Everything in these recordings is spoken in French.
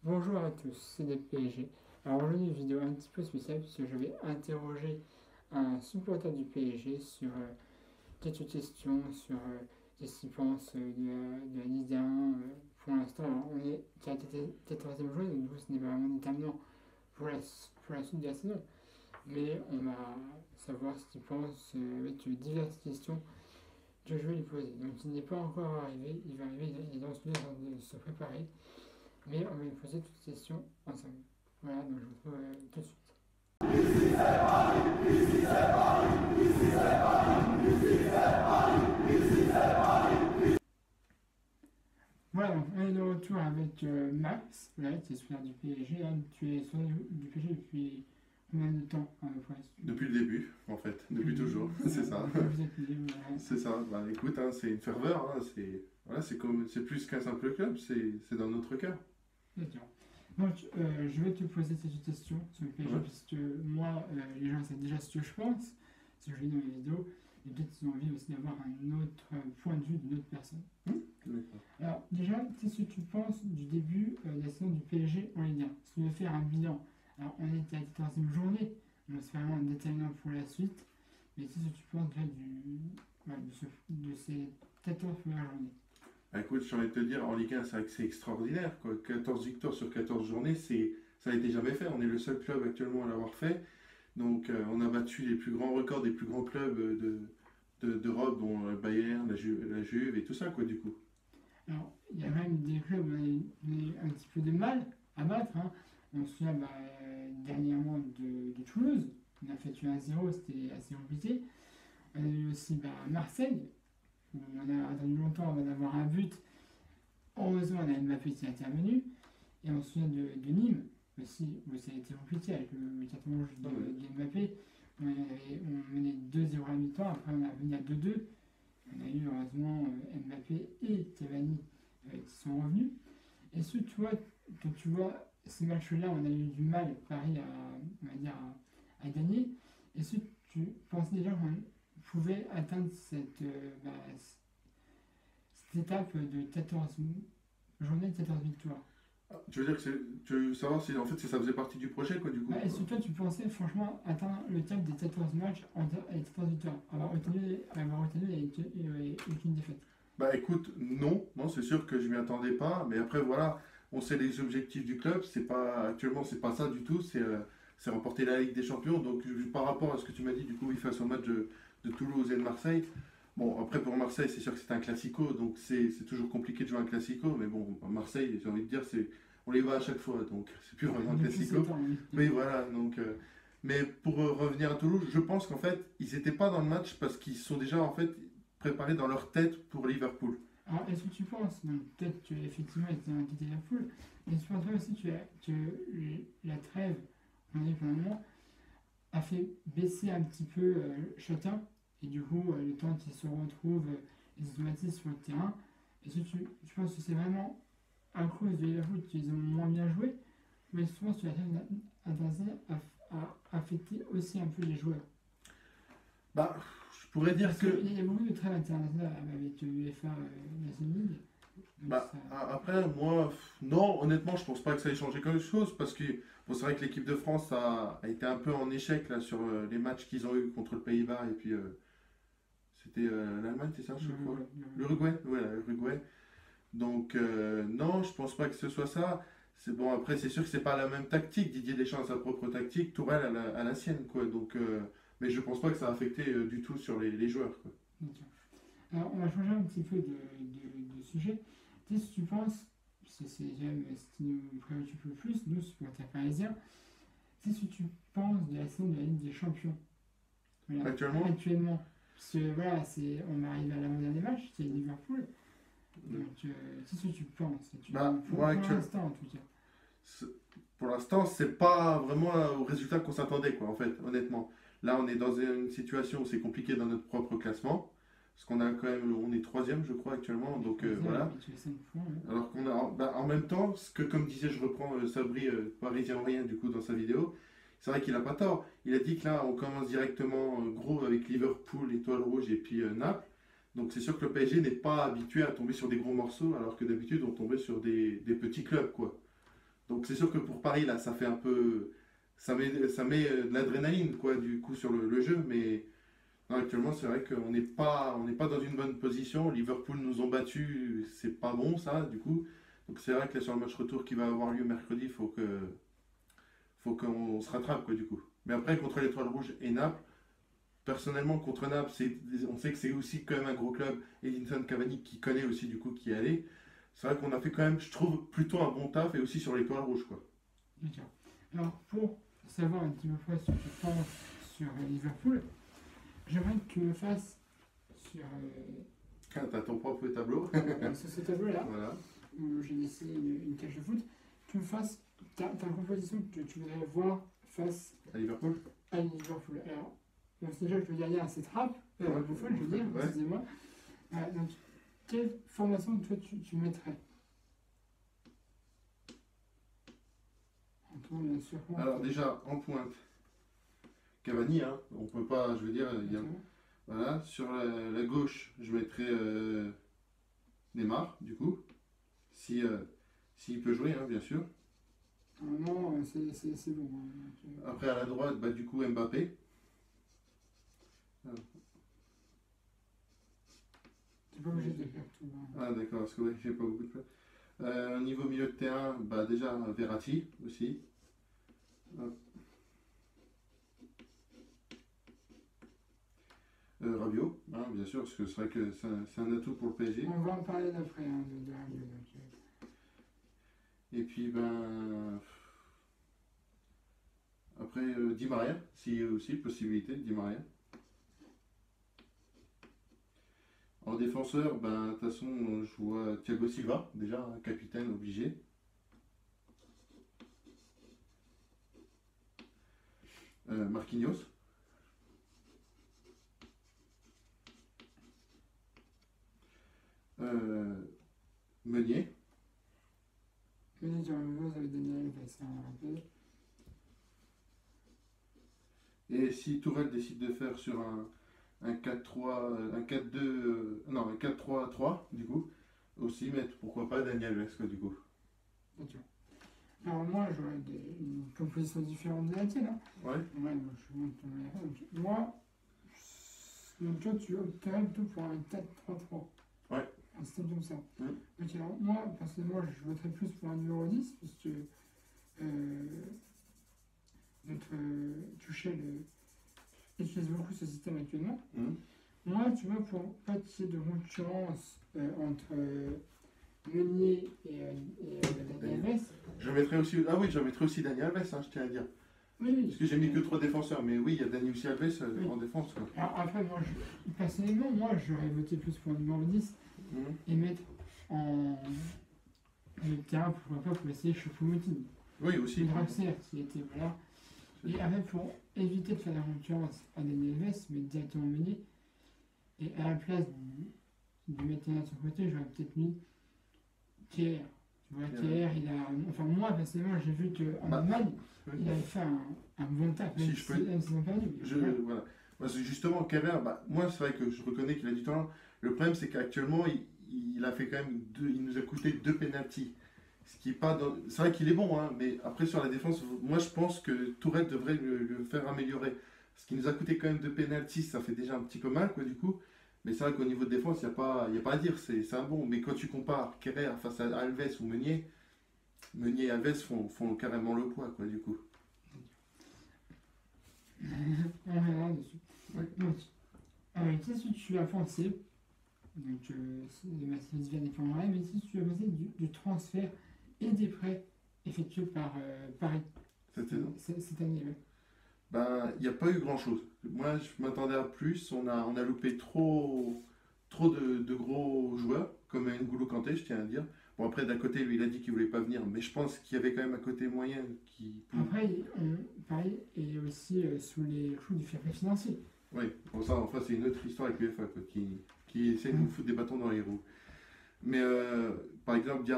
Bonjour à tous, c'est DPG. Alors aujourd'hui une vidéo un petit peu spéciale puisque je vais interroger un supporter du PSG sur quelques questions sur qu'est-ce qu'il pense de la Ligue 1. Pour l'instant, alors, on est qu'à la 14e journée, donc du coup ce n'est pas vraiment déterminant pour la suite de la saison. Mais on va savoir ce qu'il pense avec diverses questions que je vais lui poser. Donc il n'est pas encore arrivé, il va arriver, il est dans ce lieu en train de se préparer. Mais on va lui poser toutes ces questions ensemble. Voilà, donc je vous retrouve tout de suite. Voilà, donc on est de retour avec Max, voilà, qui est supérieur du PSG. Hein. Tu es supérieur du PSG depuis combien de temps à peu près? Depuis le début, en fait, depuis toujours, c'est ça. Vous êtes libre, voilà. C'est ça. Bah, écoute, hein, c'est une ferveur, hein, c'est voilà, c'est plus qu'un simple club, c'est dans notre cœur. D'accord. Donc, je vais te poser cette question sur le PSG, Ouais. puisque moi, les gens savent déjà ce que je pense, ce que je lis dans les vidéos, et peut-être qu'ils ont envie aussi d'avoir un autre point de vue d'une autre personne. D'accord. Alors, déjà, qu'est-ce que tu penses du début de la saison du PSG en Ligue 1? Si tu veux faire un bilan, alors on était à la 14e journée, donc c'est vraiment déterminant pour la suite, mais qu'est-ce que tu penses déjà voilà, de ces 14 premières journées? Bah, écoute, j'ai envie de te dire, en Ligue 1, c'est vrai que c'est extraordinaire, quoi. 14 victoires sur 14 journées, ça n'a été jamais fait. On est le seul club actuellement à l'avoir fait. Donc, on a battu les plus grands records des plus grands clubs d'Europe, dont le Bayern, la Juve et tout ça, quoi, du coup. Alors, il y a même des clubs où on a eu un petit peu de mal à battre. Hein. On se souvient dernièrement de Toulouse, on a fait 1-0, c'était assez compliqué. On a eu aussi Marseille, où on a attendu longtemps avant d'avoir un but. Heureusement, on a Mbappé qui est intervenu. Et on se souvient de Nîmes aussi, où ça a été compliqué avec le carton rouge de Mbappé. On menait 2-0 à la mi-temps, après on a revenu à 2-2. On a eu heureusement Mbappé et Cavani qui sont revenus. Est-ce que tu vois, quand tu vois ces matchs-là, on a eu du mal, Paris, on va dire, à gagner. Est-ce que tu penses déjà qu'on pouvait atteindre cette étape de 14 journées de 14 victoires? Tu veux dire que tu veux savoir si en fait ça faisait partie du projet, quoi, du coup. Est-ce que toi, tu pensais franchement atteindre le cap des 14 matchs avec 14 victoires, avoir retenu et aucune défaite? Bah écoute, non, non, c'est sûr que je m'y attendais pas, mais après voilà, on sait les objectifs du club, c'est pas actuellement c'est pas ça du tout, c'est remporter la Ligue des Champions. Donc par rapport à ce que tu m'as dit, du coup, oui, face au match de Toulouse et de Marseille. Bon, après pour Marseille, c'est sûr que c'est un classico, donc c'est toujours compliqué de jouer un classico, mais bon, Marseille, j'ai envie de dire, on les bat à chaque fois, donc c'est plus vraiment un Depuis classico. 7 ans, oui. Oui, voilà, donc. Mais pour revenir à Toulouse, je pense qu'en fait, ils n'étaient pas dans le match parce qu'ils sont déjà en fait préparés dans leur tête pour Liverpool. Alors, est-ce que tu penses, donc peut-être que effectivement il était inquiété la foule, mais tu penses pas aussi que la trêve qu'on a eu pendant un moment a fait baisser un petit peu chacun, et du coup, le temps qu'ils se retrouvent les automatismes sur le terrain, est-ce que tu penses que c'est vraiment à cause de Liverpool qu'ils ont moins bien joué, ou est-ce que tu penses que la trêve internationale a affecté aussi un peu les joueurs? Bah, je pourrais dire Parce que. qu'il y a beaucoup de trêves internationales avec l'UEFA National League. Donc Bah, ça... après, moi, non, honnêtement, je pense pas que ça ait changé quelque chose parce que bon, c'est vrai que l'équipe de France a été un peu en échec là sur les matchs qu'ils ont eu contre le Pays-Bas et puis c'était l'Allemagne, c'est ça, je crois. L'Uruguay, ouais, l'Uruguay. Donc, non, je pense pas que ce soit ça. C'est bon, après, c'est sûr que c'est pas la même tactique. Didier Deschamps a sa propre tactique, Tourelle a la sienne, quoi. Donc, mais je pense pas que ça a affecté du tout sur les joueurs, quoi. D'accord. Alors, on va changer un petit peu de sujet. Qu'est-ce que tu penses, parce que c'est jamais ce qui nous préoccupe le plus, nous, supporters parisiens, qu'est-ce que tu penses de la saison de la Ligue des Champions? Voilà, Actuellement, actuellement. Parce que voilà, on arrive à l'avant-dernier match, c'est Liverpool. Donc, qu'est-ce que tu penses? bah, Pour moi, l'instant, en tout cas. c'est- pour l'instant, c'est pas vraiment au résultat qu'on s'attendait, quoi, en fait, honnêtement. Là, on est dans une situation où c'est compliqué dans notre propre classement. Parce qu'on a quand même, on est troisième, je crois, actuellement. Donc, voilà. Et tu as 5 points. Ouais. Alors qu'on a, bah, en même temps, ce que, comme disait, je reprends Sabri, Parisien Rien, du coup, dans sa vidéo, c'est vrai qu'il a pas tort. Il a dit que là, on commence directement gros avec Liverpool, Étoile Rouge et puis Naples. Donc, c'est sûr que le PSG n'est pas habitué à tomber sur des gros morceaux, alors que d'habitude, on tombait sur des petits clubs, quoi. Donc c'est sûr que pour Paris, là, ça fait un peu. Ça met de l'adrénaline, quoi, du coup, sur le jeu. Mais non, actuellement, c'est vrai qu'on n'est pas dans une bonne position. Liverpool nous ont battus, c'est pas bon, ça, du coup. Donc c'est vrai que là, sur le match retour qui va avoir lieu mercredi, faut qu'on se rattrape, quoi, du coup. Mais après, contre l'Étoile Rouge et Naples, personnellement, contre Naples, on sait que c'est aussi quand même un gros club. Edinson Cavani qui connaît aussi, du coup, qui est allé. C'est vrai qu'on a fait quand même, je trouve, plutôt un bon taf et aussi sur l'Étoile Rouge, quoi. D'accord. Alors, pour savoir un petit peu plus ce que tu penses sur Liverpool, j'aimerais que tu me fasses sur T'as ton propre tableau. sur ce tableau-là, Voilà. où j'ai laissé une cage de foot, tu me fasses ta composition que tu voudrais voir face À Liverpool. à Liverpool. Alors, bon, c'est déjà que je veux dire, il y a cette trappe, Ouais, Buffon, je veux dire, ouais. excusez-moi. Donc, quelle formation toi tu mettrais? Antoine, bien sûr. Alors déjà, en pointe, Cavani, hein, on peut pas, je veux dire, voilà. Sur la gauche, je mettrais Neymar, du coup, si, s'il peut jouer, hein, bien sûr. Normalement, c'est bon. Hein. Après, à la droite, bah, du coup, Mbappé. T'es pas obligé de faire tout. Hein. Ah, d'accord, parce que ouais, j'ai pas beaucoup de place. Au niveau milieu de terrain, bah, déjà, Verratti, aussi. Rabiot, hein, bien sûr, parce que c'est vrai que c'est un atout pour le PSG. On va en parler d'après, hein, de Rabiot. Et puis, ben. Après, Di Maria, s'il y a aussi possibilité, Di Maria. En défenseur, ben, de toute façon, je vois Thiago Silva, déjà, hein, capitaine obligé. Marquinhos. Meunier. Meunier sur une gauche avec Daniel Alves, hein, on rappelle. Et si Tourelle décide de faire sur un 4-3, un 4-2, non, un 4-3-3, du coup, aussi mettre, pourquoi pas, Daniel Alves, quoi, du coup. D'accord. Alors moi, j'aurais une composition différente de la tienne. Hein. Ouais. Ouais, moi, je monte moi, donc toi, tu opterais plutôt pour un 4-3-3. Ouais. Un système comme ça. Mm. Ok, alors moi, personnellement, je voterais plus pour un numéro 10, parce que notre Tuchel utilise beaucoup ce système actuellement. Mm. Moi, tu vois, pour pas qu'il y ait de concurrence entre Meunier et Daniel Alves. Je mettrais aussi, ah oui, je mettrais aussi Daniel Alves, hein, je tiens à dire. Oui. Parce que j'ai mis que 3 défenseurs, mais oui, il y a Daniel aussi Alves Oui. en défense, quoi. Alors après, moi, personnellement, moi, j'aurais voté plus pour un numéro 10 et mettre en le terrain, pourquoi pas, pour essayer Choupo-Moting. Oui, aussi. Draxler, qui était, voilà. Et après, pour éviter de faire la concurrence à Daniel Alves, mais directement Meunier, et à la place de mettre un de son côté, j'aurais peut-être mis Kjaer. Tu vois, Kjaer, il a. Enfin, moi, personnellement, j'ai vu qu'en Allemagne, il avait fait un bon taf, même Si je peux- même s'ils ont perdu. Voilà. Moi, c'est justement, Kerrer, bah, moi, c'est vrai que je reconnais qu'il a du talent. Le problème, c'est qu'actuellement, il a fait quand même il nous a coûté 2 pénaltys. Ce qui est pas c'est vrai qu'il est bon, hein, mais après, sur la défense, moi, je pense que Tourelle devrait le faire améliorer. Ce qui nous a coûté quand même 2 pénaltys, ça fait déjà un petit peu mal, quoi, du coup. Mais c'est vrai qu'au niveau de défense, il n'y a pas à dire, c'est un bon. Mais quand tu compares Kerrer face à Alves ou Meunier et Alves font carrément le poids, quoi, du coup. On verra dessus. Ouais. Donc, qu'est-ce que tu as pensé? Donc, Mercedes vient dépendrait, mais qu'est-ce que tu as pensé du transfert et des prêts effectués par Paris Cette saison. cette année? Ouais. Ben, il n'y a pas eu grand-chose. Moi, je m'attendais à plus. On a loupé trop de gros joueurs, comme N'Golo Kanté, je tiens à dire. Bon, après, d'un côté, lui, il a dit qu'il voulait pas venir, mais je pense qu'il y avait quand même un côté moyen qui. Après, Paris est aussi sous les clous du fair play financier. Oui, bon, ça, enfin, c'est une autre histoire avec l'UEFA, quoi, qui essaie de nous foutre des bâtons dans les roues. Mais, par exemple,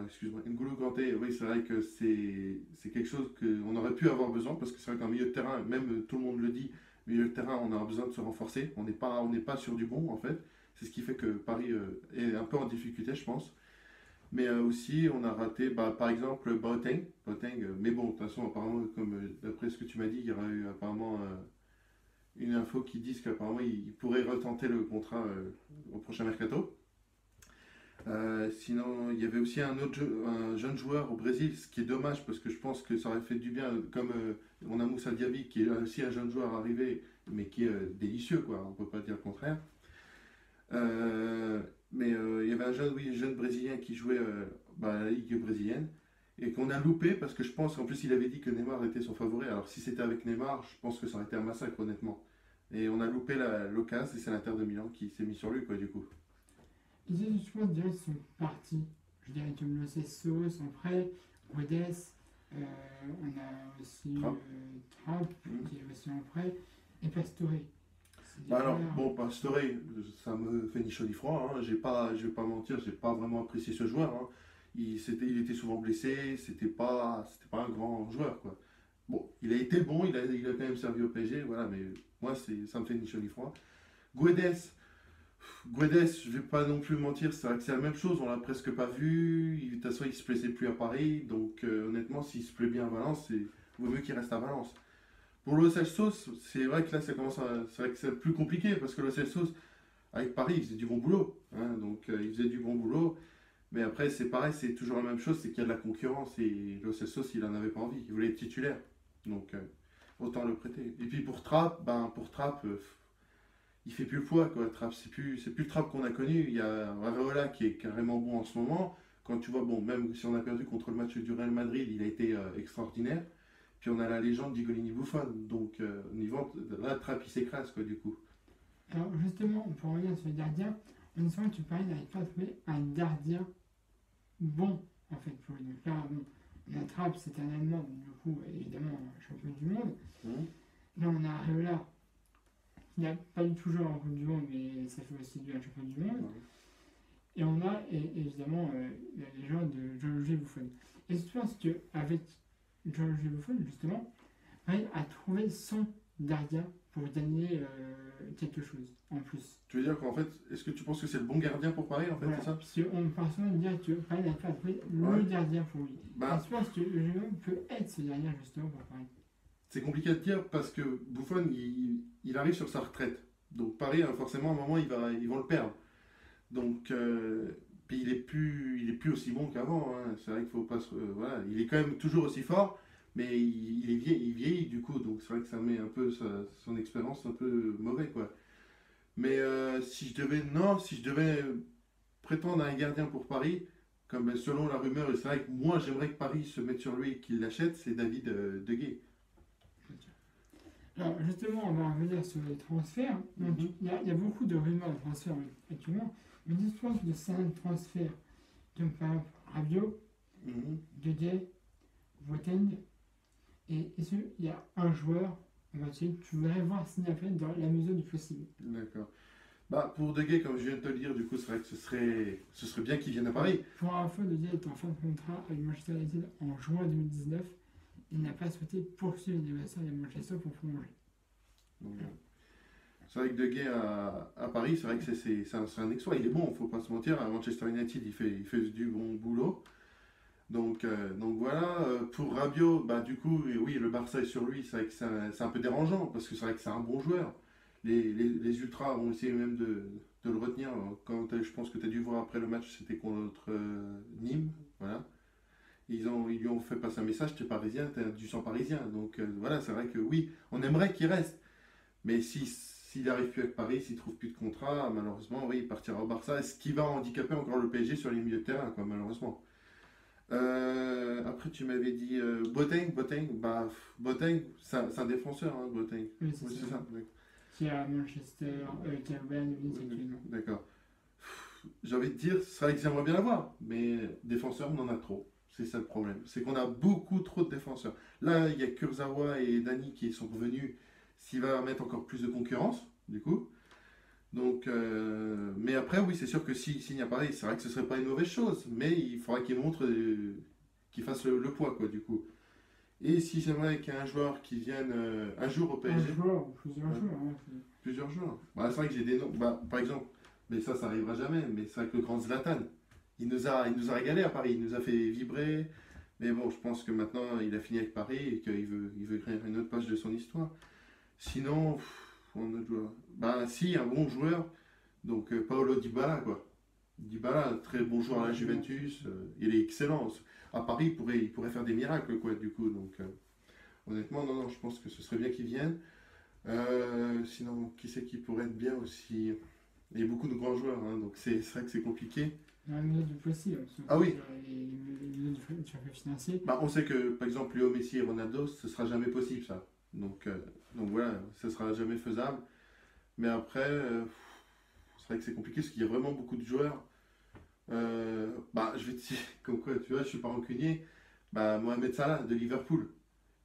excuse-moi, N'Golo Kanté, oui, c'est vrai que c'est quelque chose qu'on aurait pu avoir besoin, parce que c'est vrai qu'en milieu de terrain, même tout le monde le dit, milieu de terrain, on a besoin de se renforcer. On n'est pas sur du bon, en fait. C'est ce qui fait que Paris est un peu en difficulté, je pense. Mais aussi, on a raté, bah, par exemple, Boateng. Boateng, mais bon, de toute façon, apparemment, comme d'après ce que tu m'as dit, il y aura eu apparemment une info qui dit qu'apparemment, il pourrait retenter le contrat au prochain mercato. Sinon, il y avait aussi un jeune joueur au Brésil, ce qui est dommage parce que je pense que ça aurait fait du bien, comme on a Moussa Diaby, qui est aussi un jeune joueur arrivé, mais qui est délicieux, quoi. On peut pas dire le contraire. Mais il y avait un jeune, oui, jeune Brésilien qui jouait à la Ligue brésilienne et qu'on a loupé parce que je pense qu'en plus il avait dit que Neymar était son favori. Alors si c'était avec Neymar, je pense que ça aurait été un massacre, honnêtement. Et on a loupé l'occasion et c'est l'Inter de Milan qui s'est mis sur lui, quoi, du coup. Les autres, je pense, déjà, ils sont partis. Je dirais que Lo Celso sont prêts, Guedes, on a aussi Trapp. Trapp, Mhm. qui est aussi en prêt, et Pastore. C'est des Bah alors, joueurs. bon, Pastore, ça me fait ni chaud ni froid, hein. Je vais pas mentir, j'ai pas vraiment apprécié ce joueur, hein. Il était souvent blessé, c'était pas un grand joueur, quoi. Bon, il a été bon, il a quand même servi au PSG, voilà, mais moi, ça me fait ni chaud ni froid. Guedes, Guedes, je vais pas non plus mentir, c'est vrai que c'est la même chose, on l'a presque pas vu. De toute façon, il se plaisait plus à Paris, donc honnêtement, s'il se plaît bien à Valence, vaut mieux qu'il reste à Valence. Pour Lo Celso, c'est vrai que là, c'est vrai que c'est plus compliqué parce que Lo Celso, avec Paris, il faisait du bon boulot, hein, donc il faisait du bon boulot. Mais après, c'est pareil, c'est toujours la même chose, c'est qu'il y a de la concurrence et Lo Celso, il en avait pas envie, il voulait être titulaire, donc autant le prêter. Et puis pour Trapp, il fait plus le poids, quoi. Trapp, c'est plus le Trapp qu'on a connu. Il y a Areola qui est carrément bon en ce moment. Quand tu vois, bon, même si on a perdu contre le match du Real Madrid, il a été extraordinaire. Puis on a la légende d'Igolini Buffon. Donc, là, Trapp, il s'écrase, quoi, du coup. Alors, justement, pour revenir sur les gardiens, on sent que tu parlais n'arrive pas à trouver un gardien bon, en fait, pour lui. Donc là, bon, on a Trapp, c'est un Allemand, donc du coup, évidemment, champion du monde. Mhm. Là, on a Areola, qui n'a pas du tout joué en Coupe du Monde, mais ça fait aussi du un champion du monde. Ouais. Et on a évidemment la légende de Gianluigi Buffon. Et je pense qu'avec Gianluigi Buffon, justement, on arrive à trouver son gardien pour gagner quelque chose en plus. Tu veux dire qu'en fait, est-ce que tu penses que c'est le bon gardien pour Paris, en fait, Voilà. c'est ça? Parce qu'on part souvent de dire que Paris n'a pas trouvé Ouais. le gardien pour lui. Bah, Et je pense que Gianluigi peut être ce gardien justement pour Paris. c'est compliqué à dire parce que Buffon, il arrive sur sa retraite. Donc, Paris, forcément, à un moment, ils vont le perdre. Donc, puis il est plus aussi bon qu'avant, hein. C'est vrai qu'il faut pas voilà, il est quand même toujours aussi fort, mais il vieillit du coup, donc c'est vrai que ça met un peu son expérience un peu mauvais, quoi. Mais si je devais prétendre à un gardien pour Paris, comme selon la rumeur, et c'est vrai que moi j'aimerais que Paris se mette sur lui et qu'il l'achète, c'est David De Gea. Alors justement, on va revenir sur les transferts. Donc Mhm. il y a beaucoup de rumeurs de transferts actuellement. Mais je pense que de certains transferts, comme par exemple Rabiot, Mhm. De Gea, Boateng, et est-ce qu'il y a un joueur, on va dire, que tu voudrais voir signer après dans la mesure du possible? D'accord. Bah, pour De Gea, comme je viens de te le dire, du coup, c'est vrai que ce serait bien qu'il vienne à Paris. Pour info, De Gea est en fin de contrat avec Manchester United en juin 2019. Il n'a pas souhaité poursuivre les négociations avec Manchester pour prolonger. Donc, c'est vrai que De Gea à Paris, c'est vrai que c'est un exploit. Il est bon, faut pas se mentir. À Manchester United, il fait du bon boulot. Donc voilà. Pour Rabiot, bah, du coup, oui, le Barça est sur lui. C'est vrai que c'est un peu dérangeant parce que c'est vrai que c'est un bon joueur. Les Ultras ont essayé même de le retenir. Je pense que tu as dû voir après le match, c'était contre Nîmes. Voilà. Ils lui ont fait passer un message, tu es parisien, tu as du sang parisien. Donc voilà, c'est vrai que oui, on aimerait qu'il reste. Mais s'il n'arrive plus avec Paris, s'il trouve plus de contrat, malheureusement, oui, il partira au Barça. Ce qui va handicaper encore le PSG sur les milieux de terrain, quoi, malheureusement. Après, tu m'avais dit Boateng, c'est un défenseur, hein, Boateng. Oui, c'est Oui, ça. c'est ça. Qui est à Manchester, qui est à Bayern Munich actuellement. D'accord. J'ai envie de dire, c'est vrai que j'aimerais bien l'avoir, mais défenseurs, on en a trop. C'est ça le problème. C'est qu'on a beaucoup trop de défenseurs. Là, il y a Kurzawa et Dani qui sont revenus. S'il va mettre encore plus de concurrence, du coup. Donc, mais après, oui, c'est sûr que s'il n'y a pas, c'est vrai que ce serait pas une mauvaise chose, mais il faudra qu'il montre, qu'il fasse le poids, quoi, du coup. Et si j'aimerais qu'il y ait un joueur qui vienne un jour au Un PSG, joueur ou plusieurs Ouais. joueurs. Hein, plusieurs joueurs. Bah, c'est vrai que j'ai des noms, bah, par exemple, mais ça arrivera jamais, mais c'est vrai que le grand Zlatan, il nous a régalé à Paris, il nous a fait vibrer. Mais bon, je pense que maintenant, il a fini avec Paris et qu'il veut écrire une autre page de son histoire. Sinon, un autre joueur. Bah, si, un bon joueur. Donc, Paolo Dybala, quoi. Dybala, très bon joueur à la Juventus. Il est excellent. À Paris, il pourrait faire des miracles, quoi, du coup. Donc, honnêtement, non, non, je pense que ce serait bien qu'il vienne. Sinon, qui c'est qui pourrait être bien aussi? Il y a beaucoup de grands joueurs, hein, donc c'est vrai que c'est compliqué. Dans le milieu du possible, Ah oui, les milieux du circuit financier. bah, on sait que par exemple Léo Messi et Ronaldo, ce sera jamais possible ça. Donc voilà, ce sera jamais faisable. Mais après, c'est vrai que c'est compliqué parce qu'il y a vraiment beaucoup de joueurs. Bah, je vais te dire, comme quoi, tu vois, je suis pas rancunier. Bah, Mohamed Salah de Liverpool.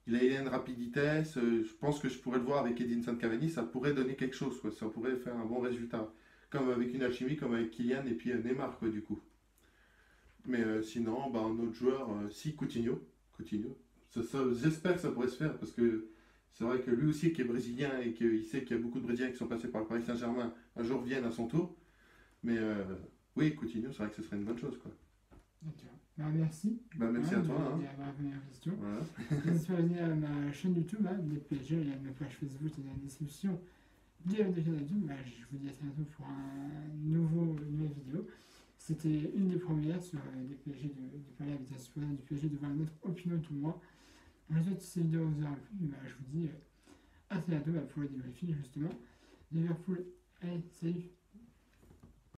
Il a une rapide vitesse. Je pense que je pourrais le voir avec Edinson Cavani. Ça pourrait donner quelque chose, quoi. Ça pourrait faire un bon résultat. Comme avec une alchimie, comme avec Kylian et puis Neymar, quoi, du coup. Mais sinon, bah, un autre joueur, si, Coutinho. Coutinho. J'espère que ça pourrait se faire parce que c'est vrai que lui aussi, qui est brésilien et qu'il sait qu'il y a beaucoup de Brésiliens qui sont passés par le Paris Saint-Germain, un jour viennent à son tour. Mais oui, Coutinho, c'est vrai que ce serait une bonne chose, quoi. D'accord. Bah, merci. Bah, merci à toi. Hein. D'avoir répondu à la question. Voilà. N'hésitez pas à venir à ma chaîne YouTube, hein, DPG, il y a ma page Facebook et dans la description de la chaîne YouTube. Bah, je vous dis à très bientôt pour une nouvelle vidéo. C'était une des premières sur DPG de parler avec des supporters du PSG, de voir notre opinion tout le mois. J'espère que cette vidéo vous aura plu. Bah, je vous dis à très bientôt pour le débriefing justement. Liverpool, allez, salut!